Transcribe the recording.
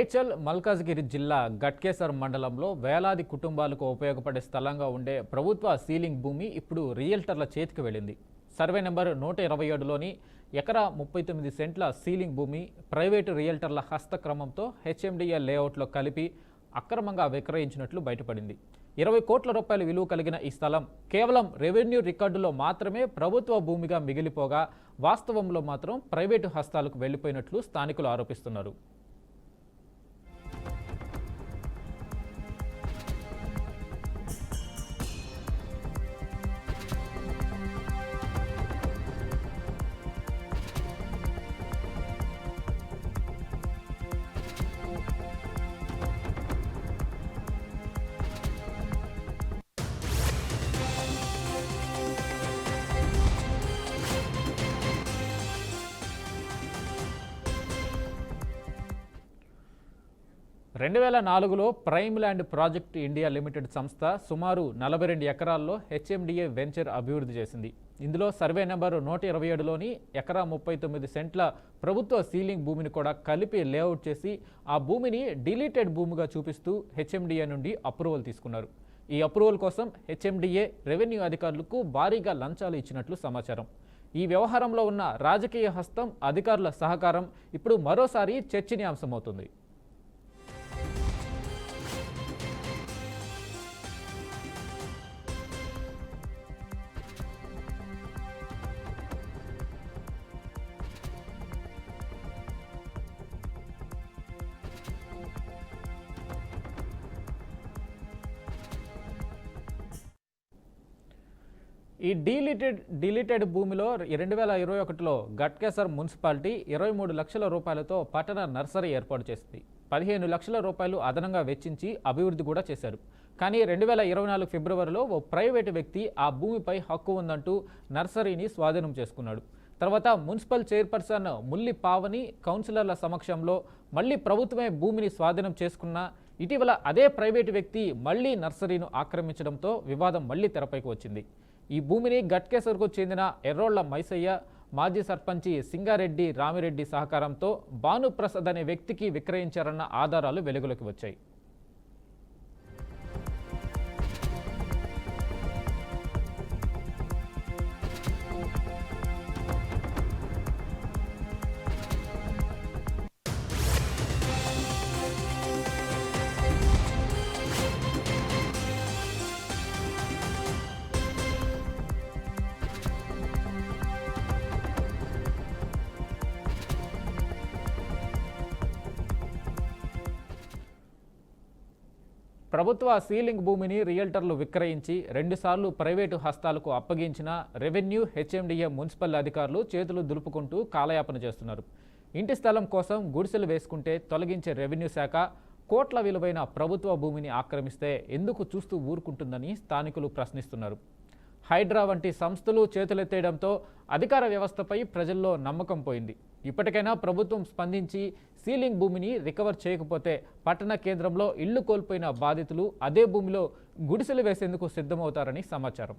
మేడ్చల్ మల్కాజ్గిరి జిల్లా గట్కేసర్ మండలంలో వేలాది కుటుంబాలకు ఉపయోగపడే స్థలంగా ఉండే ప్రభుత్వ సీలింగ్ భూమి ఇప్పుడు రియల్టర్ల చేతికి వెళ్ళింది. సర్వే నెంబర్ 127లోని ఎకరా 39 సెంట్ల సీలింగ్ భూమి ప్రైవేటు రియల్టర్ల హస్తక్రమంతో హెచ్ఎండిఏ లేఅవుట్లో కలిపి అక్రమంగా విక్రయించినట్లు బయటపడింది. 20 కోట్ల రూపాయల విలువ కలిగిన ఈ స్థలం కేవలం రెవెన్యూ రికార్డులో మాత్రమే ప్రభుత్వ భూమిగా మిగిలిపోగా వాస్తవంలో మాత్రం ప్రైవేటు హస్తాలకు వెళ్లిపోయినట్లు స్థానికులు ఆరోపిస్తున్నారు. రెండు 2004లో prime land project India limited సంస్థ సుమారు 42 ఎకరాల్లో హెచ్ఎండిఏ వెంచర్ అభివృద్ధి చేసింది. ఇందులో సర్వే నెంబర్ 127లోని ఎకరా 39 సెంట్ల ప్రభుత్వ సీలింగ్ భూమిని కూడా కలిపి లేఅవుట్ చేసి ఆ భూమిని డిలీటెడ్ భూమిగా చూపిస్తూ హెచ్ఎండిఏ నుండి అప్రూవల్ తీసుకున్నారు. ఈ అప్రూవల్ కోసం హెచ్ఎండిఏ రెవెన్యూ అధికారులకు భారీగా లంచాలు ఇచ్చినట్లు సమాచారం. ఈ వ్యవహారంలో ఉన్న రాజకీయ హస్తం, అధికారుల సహకారం ఇప్పుడు మరోసారి చర్చనీయాంశమవుతుంది. ఈ డిలీటెడ్ భూమిలో 2021లో గట్కేసర్ మున్సిపాలిటీ 23 లక్షల రూపాయలతో పట్టణ నర్సరీ ఏర్పాటు చేసింది. 15 లక్షల రూపాయలు అదనంగా వెచ్చించి అభివృద్ధి కూడా చేశారు. కానీ 2024 ఫిబ్రవరిలో ఓ ప్రైవేటు వ్యక్తి ఆ భూమిపై హక్కు ఉందంటూ నర్సరీని స్వాధీనం చేసుకున్నాడు. తర్వాత మున్సిపల్ చైర్పర్సన్ ముల్లి పావని కౌన్సిలర్ల సమక్షంలో మళ్లీ ప్రభుత్వమే భూమిని స్వాధీనం చేసుకున్న ఇటీవల అదే ప్రైవేటు వ్యక్తి మళ్లీ నర్సరీను ఆక్రమించడంతో వివాదం మళ్లీ తెరపైకి వచ్చింది. ఈ భూమిని గట్కేసర్కు చెందిన ఎర్రోళ్ల మైసయ్య, మాజీ సర్పంచి సింగారెడ్డి రామిరెడ్డి సహకారంతో భానుప్రసాద్ అనే వ్యక్తికి విక్రయించారన్న ఆధారాలు వెలుగులోకి వచ్చాయి. ప్రభుత్వ సీలింగ్ భూమిని రియల్టర్లు విక్రయించి 2 సార్లు ప్రైవేటు హస్తాలకు అప్పగించిన రెవెన్యూ, హెచ్ఎండిఏ, మున్సిపల్ అధికారులు చేతులు దులుపుకుంటూ కాలయాపన చేస్తున్నారు. ఇంటి స్థలం కోసం గుడిసెలు వేసుకుంటే తొలగించే రెవెన్యూ శాఖ కోట్ల విలువైన ప్రభుత్వ భూమిని ఆక్రమిస్తే ఎందుకు చూస్తూ ఊరుకుంటుందని స్థానికులు ప్రశ్నిస్తున్నారు. హైడ్రా వంటి సంస్థలు చేతులెత్తేయడంతో అధికార వ్యవస్థపై ప్రజల్లో నమ్మకం పోయింది. ఇప్పటికైనా ప్రభుత్వం స్పందించి సీలింగ్ భూమిని రికవర్ చేయకపోతే పట్టణ కేంద్రంలో ఇళ్లు కోల్పోయిన బాధితులు అదే భూమిలో గుడిసెలు వేసేందుకు సిద్ధమవుతారని సమాచారం.